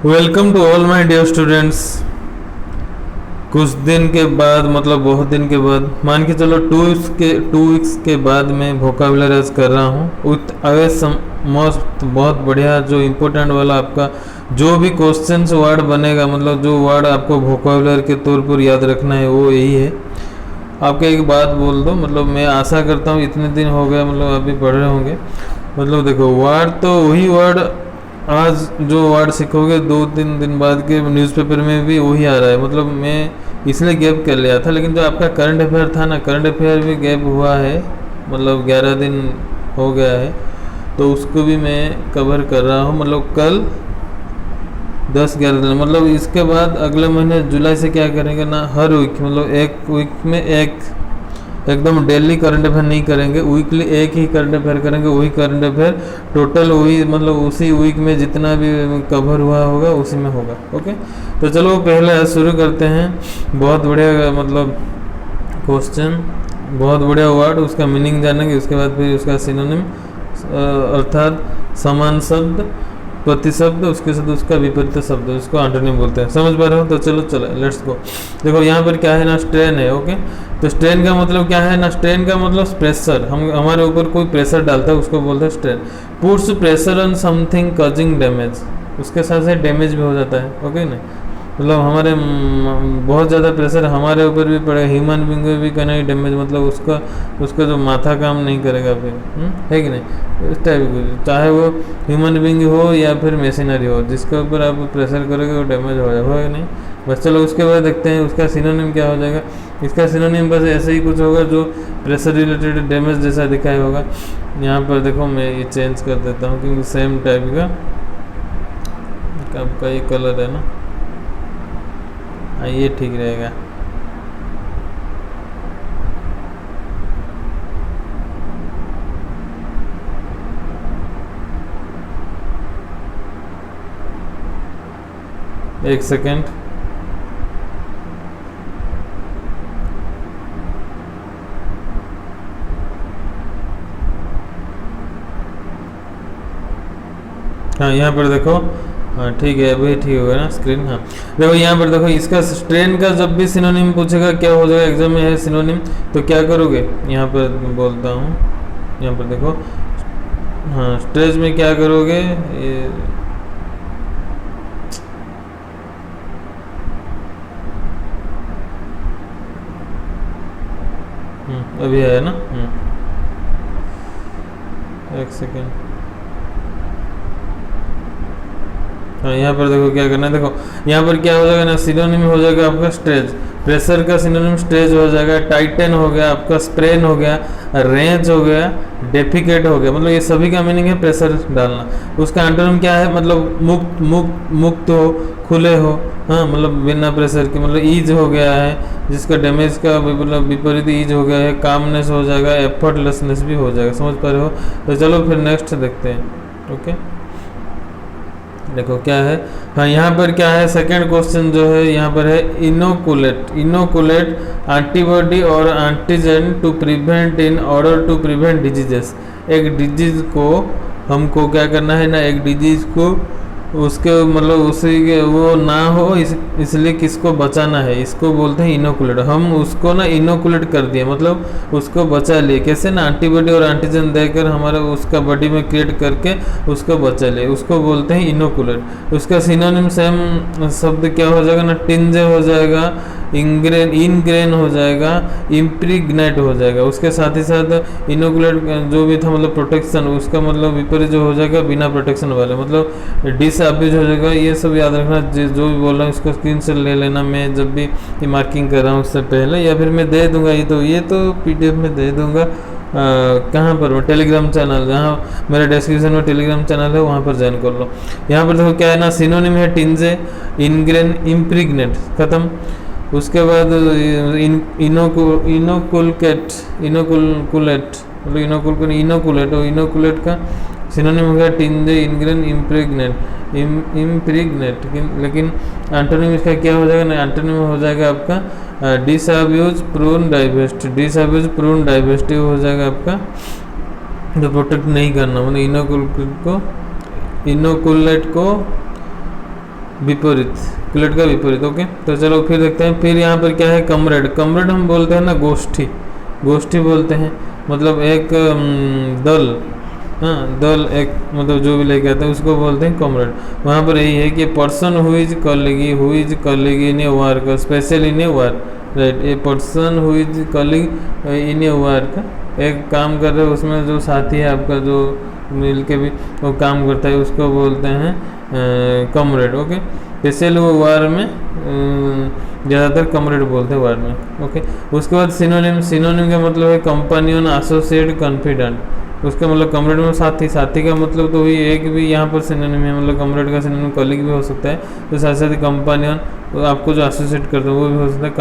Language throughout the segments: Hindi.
Welcome to all my dear students. कुछ दिन के बाद मतलब बहुत दिन के बाद मान के चलो 2 वीक्स के बाद मैं वोकाबुलरीज कर रहा हूँ विथ अवे सम मोस्ट बहुत बढ़िया जो इम्पोर्टेंट वाला आपका जो भी क्वेश्चंस वर्ड बनेगा, मतलब जो वर्ड आपको वोकाबुलरी के तौर पर याद रखना है वो यही है। आपके एक बात बोल दो, मतलब मैं आशा करता हूँ इतने दिन हो गए मतलब अभी पढ़ रहे होंगे। मतलब देखो वर्ड तो वही वर्ड आज जो वर्ड सीखोगे 2-3 दिन बाद के न्यूज़पेपर में भी वही आ रहा है। मतलब मैं इसलिए गैप कर लिया था, लेकिन जो आपका करंट अफेयर था ना, करंट अफेयर भी गैप हुआ है, मतलब 11 दिन हो गया है, तो उसको भी मैं कवर कर रहा हूँ। मतलब कल 10-11 दिन, मतलब इसके बाद अगले महीने जुलाई से क्या करेंगे ना, हर वीक मतलब एक वीक में एक एकदम डेली करंट अफेयर नहीं करेंगे, वीकली एक ही करंट अफेयर करेंगे। वही करंट अफेयर टोटल वही मतलब उसी वीक में जितना भी कवर हुआ होगा उसी में होगा। ओके, तो चलो पहले शुरू करते हैं। बहुत बढ़िया मतलब क्वेश्चन, बहुत बढ़िया वर्ड, उसका मीनिंग जानेंगे, उसके बाद फिर उसका सिनोनिम अर्थात समान शब्द, प्रतिशब्द, उसके साथ उसका विपरीत शब्द, उसको एंटोनिम बोलते हैं। समझ पा रहे हो? तो चलो लेट्स गो। देखो यहाँ पर क्या है ना, स्ट्रेन है। ओके, तो स्ट्रेन का मतलब क्या है ना, स्ट्रेन का मतलब प्रेशर, हम हमारे ऊपर कोई प्रेशर डालता है उसको बोलते हैं strain. Puts pressure on something causing damage, उसके साथ साथ डैमेज भी हो जाता है। ओके नहीं, मतलब हमारे बहुत ज़्यादा प्रेशर हमारे ऊपर भी पड़ेगा, ह्यूमन बींग में भी करना डैमेज, मतलब उसका जो माथा काम नहीं करेगा फिर, है कि नहीं? इस टाइप की, चाहे वो ह्यूमन बींग हो या फिर मशीनरी हो, जिसके ऊपर आप प्रेशर करोगे वो डैमेज हो जाएगा, कि नहीं? बस चलो उसके बाद देखते हैं उसका सिनोनिम क्या हो जाएगा। इसका सिनोनिम बस ऐसे ही कुछ होगा जो प्रेशर रिलेटेड डैमेज जैसा दिखाई होगा। यहाँ पर देखो मैं ये चेंज कर देता हूँ क्योंकि सेम टाइप का आपका ये कलर है ना, ये ठीक रहेगा। एक सेकेंड, हाँ यहाँ पर देखो, हाँ ठीक है, अभी ठीक होगा ना स्क्रीन। हाँ देखो यहाँ पर देखो, इसका स्ट्रेन का जब भी सिनोनिम पूछेगा क्या हो जाएगा एग्जाम में है सिनोनिम, तो क्या करोगे यहाँ पर बोलता हूँ, यहाँ पर देखो, हाँ स्ट्रेस में क्या करोगे, ये अभी है ना, एक सेकेंड, हाँ यहाँ पर देखो क्या करना है। देखो यहाँ पर क्या हो जाएगा ना, सिनोनिम हो जाएगा आपका स्ट्रेच, प्रेशर का सिनोनिम स्ट्रेच हो जाएगा, टाइटन हो गया आपका, स्प्रेन हो गया, रेंज हो गया, डेफिकेट हो गया, मतलब ये सभी का मीनिंग है प्रेशर डालना। उसका एंटोनिम क्या है, मतलब मुक्त मुक्त मुक्त हो, खुले हो, हाँ मतलब बिना प्रेशर के, मतलब ईज हो गया है, जिसका डैमेज का मतलब विपरीत ईज हो गया है, कामनेस हो जाएगा, एफर्टलेसनेस भी हो जाएगा। समझ पा रहे हो? तो चलो फिर नेक्स्ट देखते हैं। ओके देखो क्या है, हाँ यहाँ पर क्या है, सेकंड क्वेश्चन जो है यहाँ पर है इनोकुलेट, इनोकुलेट एंटीबॉडी और antigen to prevent in order to prevent diseases. एक डिजीज को हमको क्या करना है ना, एक डिजीज को उसके मतलब उसी के वो ना हो इसलिए किसको बचाना है, इसको बोलते हैं इनोकुलेट। हम उसको ना इनोकुलेट कर दिए, मतलब उसको बचा लिए, कैसे ना, एंटीबॉडी और एंटीजन देकर हमारे उसका बॉडी में क्रिएट करके उसको बचा लिए, उसको बोलते हैं इनोकुलेट। उसका सिनोनिम सेम शब्द क्या हो जाएगा ना, टिंजे हो जाएगा, इनग्रेन हो जाएगा, इम्प्रीग्नेट हो जाएगा। उसके साथ ही साथ इनोकुलेट जो भी था मतलब प्रोटेक्शन, उसका मतलब विपरीत जो हो जाएगा बिना प्रोटेक्शन वाले, मतलब डिसअब्यूज हो जाएगा। ये सब याद रखना, जो भी बोल रहा हूँ उसको स्क्रीन से ले लेना, मैं जब भी ये मार्किंग कर रहा हूँ उससे पहले, या फिर मैं दे दूंगा, ये तो PDF में दे दूंगा। कहाँ पर, टेलीग्राम चैनल, जहाँ मेरे डिस्क्रिप्शन में टेलीग्राम चैनल है वहाँ पर ज्वाइन कर लो। यहाँ पर देखो क्या है ना, सिनोनिम है टिंजे, इनग्रेन, इम्प्रीग्नेट, खत्म। उसके बाद इनोकुलेट, इनोकुलेट मतलब इनोकुलेट का सिनोनिम हो गया टिंजे, इनग्रेन, इम्प्रीग्नेट। लेकिन एंटोनिम इसका क्या हो जाएगा ना, एंटोनिम हो जाएगा आपका डिसअब्यूज, प्रून, डाइवेस्ट। डिसअब्यूज, प्रून, डाइवेस्टिव हो जाएगा आपका, जो प्रोटेक्ट नहीं करना, मतलब इनोकुलेट को विपरीत, क्लेट का विपरीत। ओके, तो चलो फिर देखते हैं। फिर यहाँ पर क्या है, कमरेड। कमरेड हम बोलते हैं ना गोष्ठी, गोष्ठी बोलते हैं, मतलब एक दल, हाँ दल, एक मतलब जो भी लेके आता है उसको बोलते हैं कॉमरेड। वहाँ पर यही है कि person who is कॉलिग in A work, special in A work, right. A person who is कॉलिग in A work, एक काम कर रहे हो उसमें जो साथी है आपका, जो मिल के भी वो काम करता है, उसको बोलते हैं कॉमरेड। ओके, स्पेशल वो वार में ज़्यादातर कॉमरेड बोलते हैं वार में। ओके, उसके बाद सिनोनिम। सिनोनिम का मतलब है कंपेनियन, एसोसिएट, कॉन्फिडेंट। उसका मतलब कॉमरेड में साथी, साथी का मतलब तो वही एक भी यहाँ पर सिनोनिम है, मतलब कॉमरेड का सिनोनिम कॉलीग भी हो सकता है, तो साथ साथ कंपेनियन तो आपको जो एसोसिएट करते हैं वो भी हो सकता है,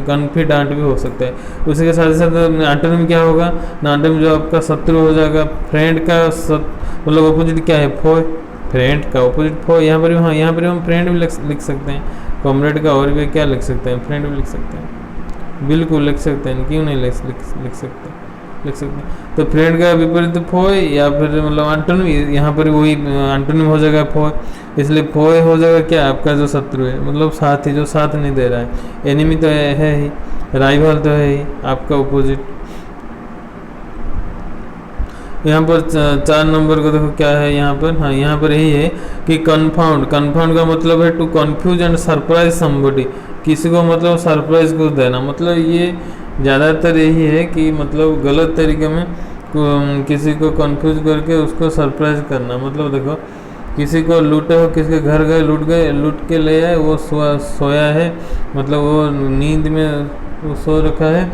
कॉन्फिडेंट भी हो सकता है। उसी के साथ साथ एंटोनिम क्या होगा, एंटोनिम जो आपका शत्रु हो जाएगा। फ्रेंड का मतलब अपोजिट क्या है, फोय। फ्रेंड का अपोजिट फोय। यहाँ पर भी, हाँ यहाँ पर हम फ्रेंड भी लिख सकते हैं, कॉमरेड का और भी क्या लिख सकते हैं, फ्रेंड भी लिख सकते हैं, बिल्कुल लिख सकते हैं, क्यों नहीं लिख सकते हैं। तो फ्रेंड का विपरीत फोय, या फिर मतलब एंटोनिम, यहाँ पर वही एंटोनिम हो जाएगा फोय, इसलिए फोय हो जाएगा क्या, आपका जो शत्रु है, मतलब साथी जो साथ नहीं दे रहा है। एनिमी तो है ही, राइवल तो है ही, आपका अपोजिट। यहाँ पर 4 नंबर को देखो क्या है यहाँ पर, हाँ यहाँ पर यही है कि कन्फाउंड। कन्फाउंड का मतलब है to confuse and surprise somebody, किसी को मतलब सरप्राइज को देना, मतलब ये ज़्यादातर यही है कि मतलब गलत तरीके में किसी को कंफ्यूज करके उसको सरप्राइज करना। मतलब देखो, किसी को लूटे हो, किसी के घर गए, लूट के ले आए, वो सोया है, मतलब वो नींद में वो सो रखा है,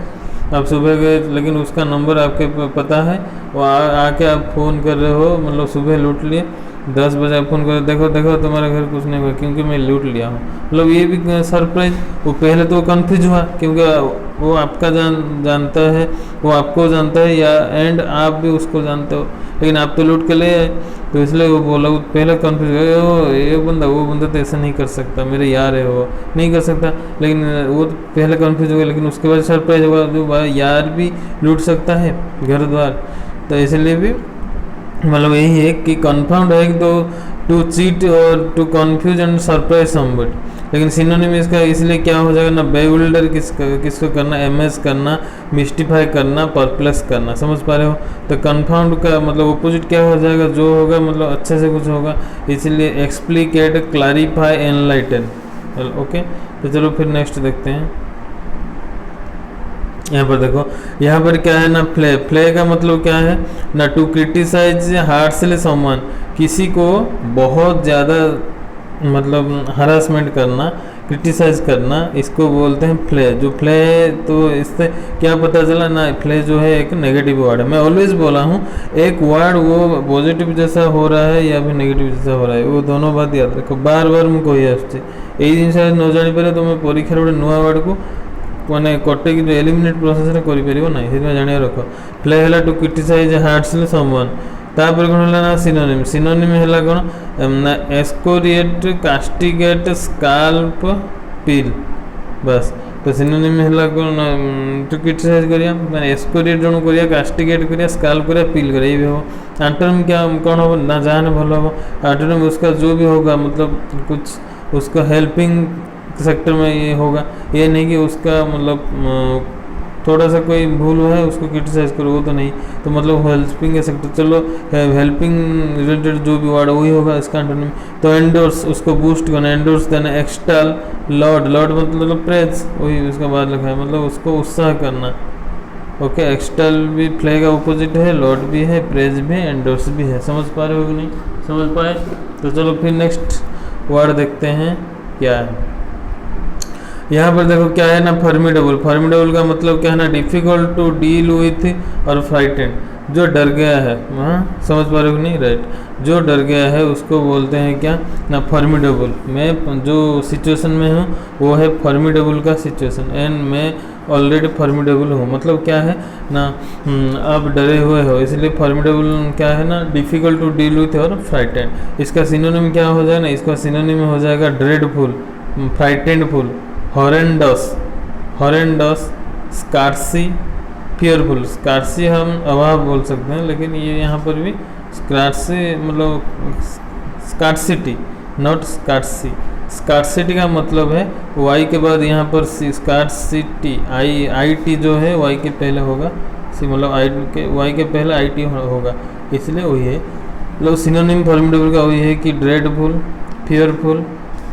आप सुबह गए लेकिन उसका नंबर आपके पता है, वो आके आप फ़ोन कर रहे हो, मतलब सुबह लूट लिए, 10 बजे आप फ़ोन कर, देखो तुम्हारे घर कुछ नहीं हुआ क्योंकि मैं लूट लिया हूँ, मतलब ये भी सरप्राइज। वो पहले तो कंफ्यूज हुआ क्योंकि वो आपका जानता है, वो आपको जानता है, या एंड आप भी उसको जानते हो, लेकिन आप तो लूट के ले आए, तो इसलिए वो बोला, वो पहले कंफ्यूज हो, ये बंदा वो बंदा तो ऐसा नहीं कर सकता, मेरे यार है वो नहीं कर सकता, लेकिन वो तो पहले कंफ्यूज हो गया, लेकिन उसके बाद सरप्राइज हुआ, जो भाई यार भी लूट सकता है घर द्वार, तो इसलिए भी मतलब यही है कि कन्फर्म्ड है तो टू चीट और to confuse and surprise somebody. लेकिन सिनोनिम इसका इसलिए क्या हो जाएगा ना, बेविल्डर किसको करना, एमएस करना, मिस्टिफाई करना, परप्लेक्स करना, समझ पा रहे हो। तो कन्फर्म्ड का मतलब अपोजिट क्या हो जाएगा, जो होगा मतलब अच्छे से कुछ होगा, इसलिए एक्सप्लिकेट, क्लैरिफाई, एनलाइटन। ओके, तो चलो फिर नेक्स्ट देखते हैं। यहाँ पर देखो, यहाँ पर क्या है ना, फ्ले का मतलब क्या है ना, टू क्रिटिसाइज हार्शली समवन, किसी को बहुत ज़्यादा मतलब हरासमेंट करना, क्रिटिसाइज करना, इसको बोलते हैं फ्ले। जो फ्ले, तो इससे क्या पता चला ना, फ्ले जो है एक नेगेटिव वर्ड है। मैं ऑलवेज बोला हूँ, एक वर्ड वो पॉजिटिव जैसा हो रहा है या फिर नेगेटिव जैसा हो रहा है, वो दोनों बात याद रखो। बार बार मुझे कही आसुच्छे यही जिन न जापर तुम परीक्षार गोटे नुआ वर्ड को मैंने कटे कि एलिमिनेट प्रोसेस ना, से जानिए रख। फ्ले है टू क्रिटिसाइज हार्शली समवन। तापर कौन है ना, सिनोनिम। सिनोनिम है कौन ना, एस्कोरिएट, कास्टिगेट, स्काल्प, पिल, बस। तो सिनोनिम है कौन, टू क्रिटिसाइज करिया माने एस्कोरिएट जन करिया, कास्टिगेट करिया, स्काल्प करिया, पिल करिया, ये भी हो। एंटोनिम क्या कौन हो ना, जाने भल हो। एंटोनिम उसका जो भी होगा, मतलब कुछ उसका हेल्पिंग सेक्टर में ये होगा, ये नहीं कि उसका मतलब थोड़ा सा कोई भूल है उसको क्रिटिसाइज करो, वो तो नहीं। तो मतलब हेल्पिंग के सेक्टर, चलो हेल्पिंग रिलेटेड जो भी वर्ड वही होगा इसका एंटोनिम। तो एंडोर्स, उसको बूस्ट करना, एंडोर्स देना। एक्सटॉल, लॉर्ड, लॉर्ड मतलब प्रेज, वही उसका बाद लिखा है, मतलब उसको उत्साह करना। ओके, एक्सटॉल भी फ्ले का अपोजिट है, लॉर्ड भी है, प्रेज भी है, एंडोर्स भी है। समझ पा रहे हो कि नहीं समझ पाए? तो चलो फिर नेक्स्ट वर्ड देखते हैं क्या है। यहाँ पर देखो क्या है ना, फॉर्मिडेबल। फॉर्मिडेबल का मतलब क्या है ना, डिफिकल्ट टू डील विथ और फ्राइटेंड, जो डर गया है। हाँ, समझ पा रहे हो नहीं, राइट। जो डर गया है उसको बोलते हैं क्या ना, फॉर्मिडेबल। मैं जो सिचुएशन में हूँ वो है फॉर्मिडेबल का सिचुएशन, एंड मैं ऑलरेडी फॉर्मिडेबल हूँ। मतलब क्या है ना, आप डरे हुए हो, इसलिए फॉर्मिडेबल क्या है ना, डिफिकल्ट टू डील विथ और फ्राइटेंड। इसका सिनोनिम क्या हो जाएगा ना, इसका सिनोनिम हो जाएगा ड्रेडफुल, फ्राइटेंडफुल, हॉरेंडस, स्कार्सी, फियरफुल। स्कार्सी हम अभाव बोल सकते हैं, लेकिन ये यहाँ पर भी स्कार्सी मतलब स्कार्सिटी, नॉट स्कार्सी, स्कार्सिटी का मतलब है वाई के बाद यहाँ पर स्कार्सिटी आई टी जो है वाई के पहले होगा, सी मतलब आई के वाई के पहले आई टी होगा, इसलिए वही है। मतलब सिनोनिम फॉर्मिडेबल का वही है कि ड्रेडफुल, फियरफुल,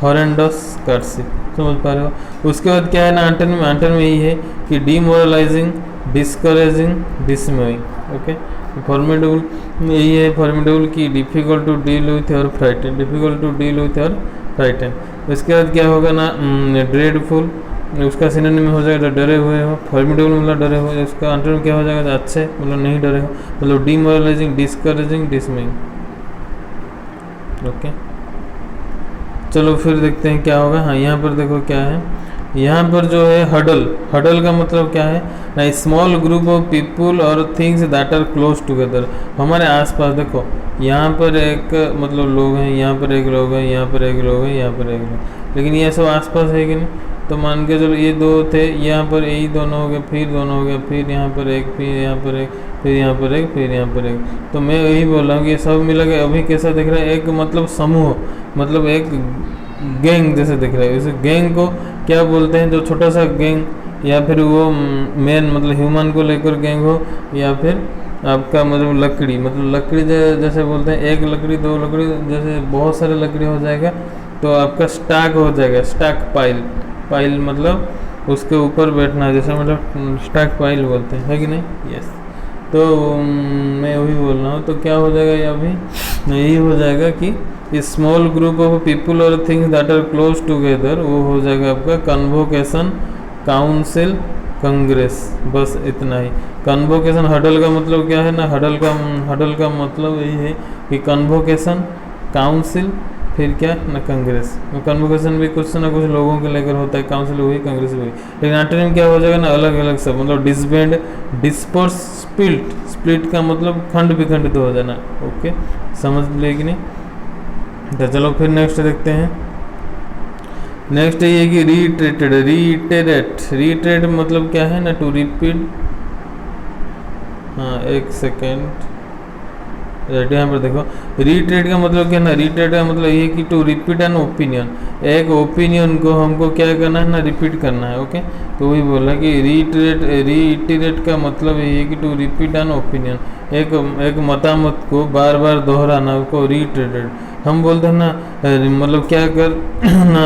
हॉरेंडस, स्कार्सिट, समझ पा रहे हो। उसके बाद क्या है ना एंटोनिम, एंटोनिम यही है कि demoralising, discouraging, dismaying. Okay, formidable यही है फॉर्मिडेबल की डिफिकल्ट टू डील विथ और frighten, difficult to deal with और फ्राइटन। उसके बाद क्या होगा ना ड्रेडफुल, उसका सिनोनिम हो जाएगा डरे हुए हो, फॉर्मिडेबल मतलब डरे हुए, उसका एंटोनिम क्या हो जाएगा अच्छे मतलब नहीं डरे हो, मतलब डीमोरलाइजिंग, डिस्करेजिंग, डिसमेइंग। ओके, चलो फिर देखते हैं क्या होगा। हाँ, यहाँ पर देखो क्या है, यहाँ पर जो है हडल, हडल का मतलब क्या है ना स्मॉल ग्रुप ऑफ पीपुल और things that are close together. हमारे आसपास देखो यहाँ पर एक मतलब लोग हैं, यहाँ पर एक लोग हैं, यहाँ पर एक लोग हैं, यहाँ पर एक लोग, लेकिन ये सब आसपास है कि नहीं। तो मान के चलो ये दो थे, यहाँ पर यही दोनों हो गए, फिर दोनों हो गए, फिर यहाँ पर एक, फिर यहाँ पर एक, फिर यहाँ पर एक, फिर यहाँ पर एक। तो मैं यही बोल रहा हूँ कि ये सब मिला के अभी कैसा दिख रहा है, एक मतलब समूह, मतलब एक गैंग जैसे दिख रहा है। इस गैंग को क्या बोलते हैं, जो छोटा सा गैंग, या फिर वो मेन मतलब ह्यूमन को लेकर गैंग हो, या फिर आपका मतलब लकड़ी, मतलब लकड़ी जैसे बोलते हैं एक लकड़ी, दो लकड़ी, जैसे बहुत सारे लकड़ी हो जाएगा तो आपका स्टैक हो जाएगा, स्टैक पाइल, पाइल मतलब उसके ऊपर बैठना, जैसे मतलब स्टैक पाइल बोलते हैं, है कि नहीं। यस, तो मैं वही बोल रहा हूँ। तो क्या हो जाएगा ये अभी यही हो जाएगा कि स्मॉल ग्रुप ऑफ पीपल और things that are close together, वो हो जाएगा आपका कन्वोकेशन, काउंसिल, कांग्रेस, बस इतना ही। कन्वोकेशन, हडल का मतलब क्या है ना, हडल का मतलब यही है कि कन्वोकेशन, काउंसिल, फिर क्या ना कांग्रेस। कन्वोकेशन भी कुछ ना कुछ लोगों के लेकर होता है, काउंसिल हुई, कांग्रेस हुई, लेकिन एंटोनिम क्या हो जाएगा ना अलग अलग सब, मतलब डिसबैंड, डिस्पर्स, स्प्लिट, स्प्लिट का मतलब खंड विखंडित हो जाना। ओके, समझ लिए कि नहीं। तो चलो फिर नेक्स्ट देखते हैं। नेक्स्ट ये कि रीट्रेटेड, रीटेरेट, रीट्रेट मतलब क्या है ना टू रिपीट। हाँ एक सेकेंड, यहाँ पर देखो रीट्रेट का मतलब क्या है ना, रीट्रेट का मतलब ये कि टू रिपीट एन ओपिनियन, एक ओपिनियन को हमको क्या करना है ना रिपीट करना है। ओके, तो वही बोला कि रीइटरेट का मतलब ये है कि टू रिपीट एन ओपिनियन, एक मतामत को बार बार दोहराना, उसको रीइटरेटेड हम बोलते हैं ना। मतलब क्या कर ना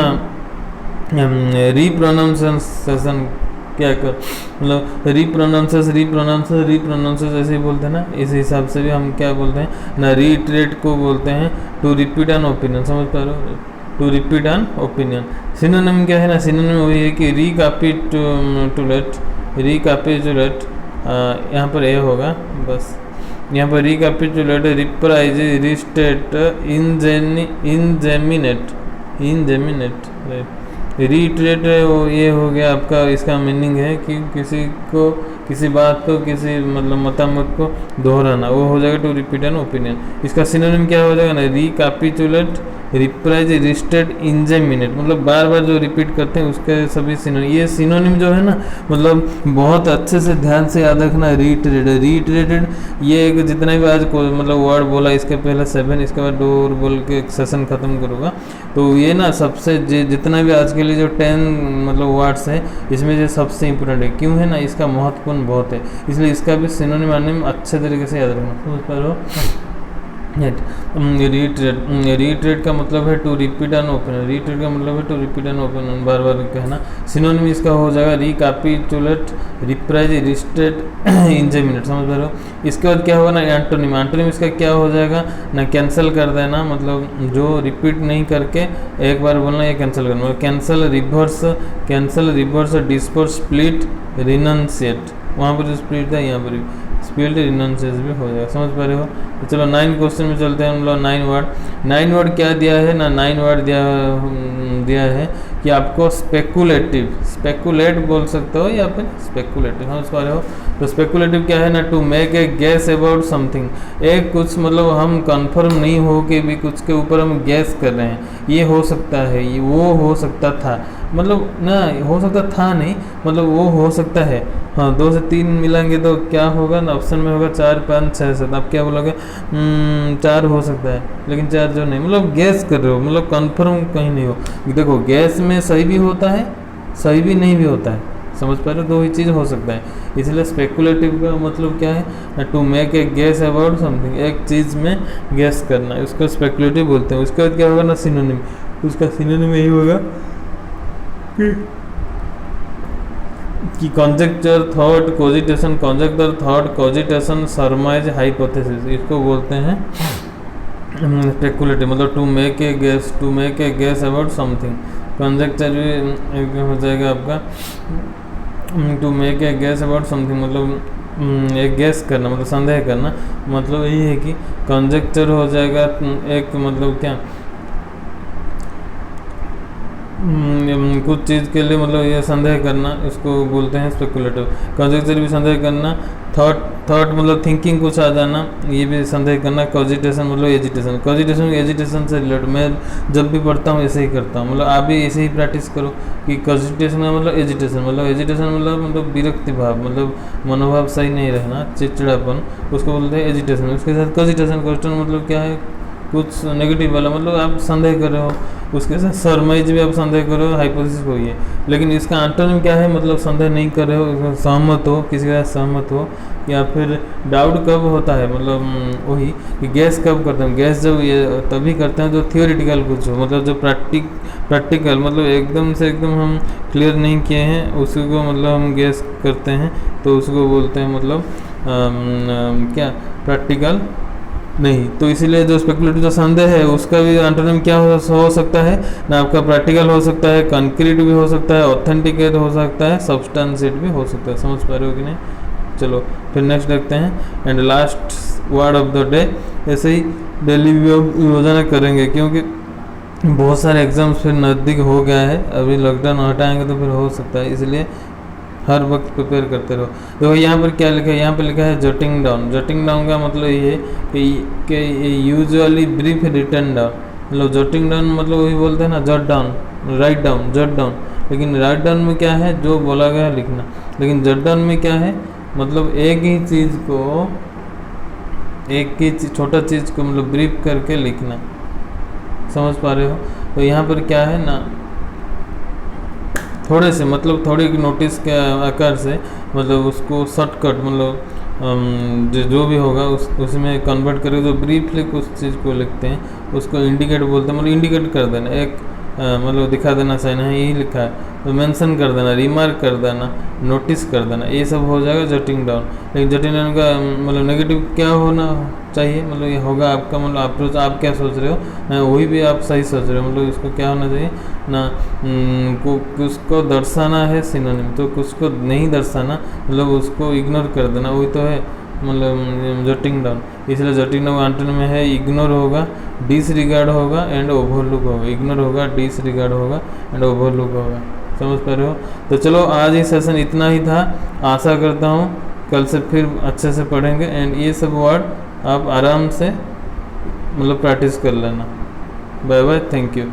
रीप्रोनाउंसिएशन, क्या कर मतलब रीप्रोनाउंसेस ऐसे ही बोलते हैं ना, इस हिसाब से भी हम क्या बोलते हैं ना रीट्रेट को बोलते हैं टू रिपीट एन ओपिनियन, समझ पा रहे हो, to repeat an opinion. Synonym क्या है ना, सिनोनिम वही है कि रिकैपिटुलेट, रिकैपिटुलेट, यहाँ पर ए होगा बस, यहाँ पर रिकैपिटुलेट, रिप्राइज, रिस्टेट, इंजेमिनेट, रीट्रेट वो ये हो गया आपका, इसका मीनिंग है कि किसी को किसी बात को किसी मतलब मतामत को दोहराना, वो हो जाएगा टू रिपीट एन ओपिनियन। इसका सिनोनिम क्या हो जाएगा ना, रिकैपिटुलेट, रिप्राइज, रिस्टेट, इंजेमिनेट, मतलब बार बार जो रिपीट करते हैं उसके सभी सिनोनिम। ये सिनोनिम जो है ना मतलब बहुत अच्छे से ध्यान से याद रखना। रीट्रेटेड, रीट्रेटेड ये एक जितना भी आज को मतलब वर्ड बोला, इसके पहले 7, इसके बाद 2 और बोल के सेशन ख़त्म करूँगा। तो ये ना सबसे जितना भी आज के लिए जो 10 मतलब वर्ड्स हैं, इसमें जो सबसे इंपॉर्टेंट है, क्यों है ना, इसका महत्वपूर्ण बहुत है, इसलिए इसका भी सिनोनिम आने अच्छे तरीके से याद रखना, समझ पा रहे हो। रीट्रेट का मतलब है to repeat an opinion, reiterate का मतलब है टू रिपीट एन ओपिनियन, बार बार कहना। सिनोनिम इसका हो जाएगा रिकैपिटुलेट, रिप्राइज, रिस्टेट, इंजेमिनेट, समझ पा रहे हो। इसके बाद क्या होगा ना एंटोनिम, एंटोनिम इसका क्या हो जाएगा ना कैंसिल कर देना, मतलब जो रिपीट नहीं करके एक बार बोलना ये कैंसिल करना, कैंसिल, रिवर्स, डिस्पर्स, स्प्लिट, रिनंसिएट, वहाँ पर जो स्प्लिट था यहाँ पर भी स्प्लिट, रिनंसिएट भी हो जाएगा, समझ पा रहे हो। तो चलो 9 क्वेश्चन में चलते हैं हम लोग। 9 वर्ड क्या दिया है ना, 9 वर्ड दिया है कि आपको स्पेकुलेट बोल सकते हो या फिर स्पेकुलेटिव, समझ पा रहे हो। तो स्पेकुलेटिव क्या है ना, to make a guess about something, एक कुछ मतलब हम कंफर्म नहीं हो कि भी कुछ के ऊपर हम गेस कर रहे हैं, ये हो सकता है, ये वो हो सकता था, मतलब ना हो सकता था नहीं, मतलब वो हो सकता है। हाँ, 2 से 3 मिलाएंगे तो क्या होगा ना, ऑप्शन में होगा 4 5 6 7। आप क्या बोलोगे? 4 हो सकता है, लेकिन 4 जो नहीं, मतलब गैस कर रहे हो, मतलब कंफर्म कहीं नहीं हो। देखो गैस में सही भी होता है, सही भी नहीं भी होता है, समझ पा रहे हो? दो ही चीज़ हो सकता है। इसलिए स्पेकुलेटिव का मतलब क्या है? To make a guess about something, एक चीज़ में गेस करना, उसको स्पेकुलेटिव बोलते हैं। उसके बाद क्या होगा ना, सिनोनिम, उसका सिनोनिम यही होगा कि conjecture, thought, cogitation, conjecture, thought, cogitation, surmise, hypothesis, इसको बोलते हैं स्पेकुलेटिव। मतलब to make a guess, to make a guess about something. Conjecture भी हो जाएगा आपका to make a guess about something, मतलब एक गेस करना, मतलब संदेह करना, मतलब यही है कि कॉन्जेक्चर हो जाएगा एक, मतलब क्या, कुछ चीज़ के लिए मतलब ये संदेह करना, इसको बोलते हैं स्पेकुलेटिव। कॉन्जेक्चर भी संदेह करना, थॉट मतलब थिंकिंग कुछ आ जाना, ये भी संदेह करना। कॉजिटेशन मतलब एजिटेशन, कॉजिटेशन एजिटेशन से रिलेटेड मैं जब भी पढ़ता हूँ ऐसे ही करता हूँ, मतलब आप भी ऐसे ही प्रैक्टिस करो कि कॉजिटेशन का मतलब एजिटेशन, मतलब एजिटेशन मतलब विरक्ति भाव, मतलब मनोभाव सही नहीं रहना, चिड़चिड़ापन, उसको बोलते हैं एजिटेशन। उसके साथ कॉजिटेशन, क्वेश्चन मतलब क्या है, कुछ नेगेटिव वाला, मतलब आप संदेह कर रहे हो। उसके साथ सरमाइज भी आप संदेह कर रहे हो, हाइपोथेसिस हुई है। लेकिन इसका एंटोनिम क्या है? मतलब संदेह नहीं कर रहे हो, सहमत हो, किसी के साथ सहमत हो। या फिर डाउट कब होता है, मतलब वही कि गैस कब करते हैं। गैस जब ये तभी करते हैं जो थियोरिटिकल कुछ हो, मतलब जो प्रैक्टिकल, मतलब एकदम से एकदम हम क्लियर नहीं किए हैं उसी को मतलब हम गैस करते हैं, तो उसको बोलते हैं मतलब क्या, प्रैक्टिकल नहीं। तो इसीलिए जो स्पेकुलेटिव जो संदेह है उसका भी एंटोनिम क्या हो सकता है ना, आपका प्रैक्टिकल हो सकता है, कंक्रीट भी हो सकता है, ऑथेंटिकेट हो सकता है, सब्सटेंशिएट भी हो सकता है। समझ पा रहे हो कि नहीं? चलो फिर नेक्स्ट देखते हैं। And last word of the day, ऐसे ही डेली योजना करेंगे क्योंकि बहुत सारे एग्जाम्स फिर नज़दीक हो गया है, अभी लॉकडाउन हटाएंगे तो फिर हो सकता है, इसलिए हर वक्त प्रिपेयर करते रहो। देखो यहाँ पर क्या लिखा है, यहाँ पर लिखा है जटिंग डाउन। जटिंग डाउन का मतलब ये है कि यूजुअली ब्रीफ रिटर्न डाउन, मतलब जटिंग डाउन मतलब वही बोलते हैं ना, जट डाउन, राइट डाउन, जट डाउन। लेकिन राइट डाउन में क्या है, जो बोला गया लिखना। लेकिन जट डाउन में क्या है, मतलब एक ही चीज़ को, एक ही छोटा चीज़ को मतलब ब्रीफ करके लिखना। समझ पा रहे हो? तो यहाँ पर क्या है ना, थोड़े से मतलब थोड़ी नोटिस के आकार से, मतलब उसको शॉर्टकट, मतलब जो भी होगा उसमें कन्वर्ट करके जो ब्रीफली कुछ चीज़ को लिखते हैं उसको इंडिकेट बोलते हैं। मतलब इंडिकेट कर देना, एक मतलब दिखा देना, सही नहीं यही लिखा है तो मेंशन कर देना, रिमार्क कर देना, नोटिस कर देना, ये सब हो जाएगा जटिंग डाउन। लेकिन जटिंग डाउन का मतलब नेगेटिव क्या होना चाहिए, मतलब ये होगा आपका, मतलब अप्रोच आप क्या सोच रहे हो वही भी आप सही सोच रहे हो। मतलब इसको क्या होना चाहिए ना, कुछ को दर्शाना है सिनोनिम, तो कुछ को नहीं दर्शाना, मतलब उसको इग्नोर कर देना, वही तो है मतलब जटिंग डाउन। इसलिए जटिंग डाउन एंटोनिम में है इग्नोर होगा, डिसरिगार्ड होगा एंड ओवरलुक होगा। इग्नोर होगा, डिसरिगार्ड होगा एंड ओवरलुक होगा। समझ पा रहे हो? तो चलो आज ये सेशन इतना ही था। आशा करता हूँ कल से फिर अच्छे से पढ़ेंगे एंड ये सब वर्ड आप आराम से मतलब प्रैक्टिस कर लेना। Bye bye, thank you.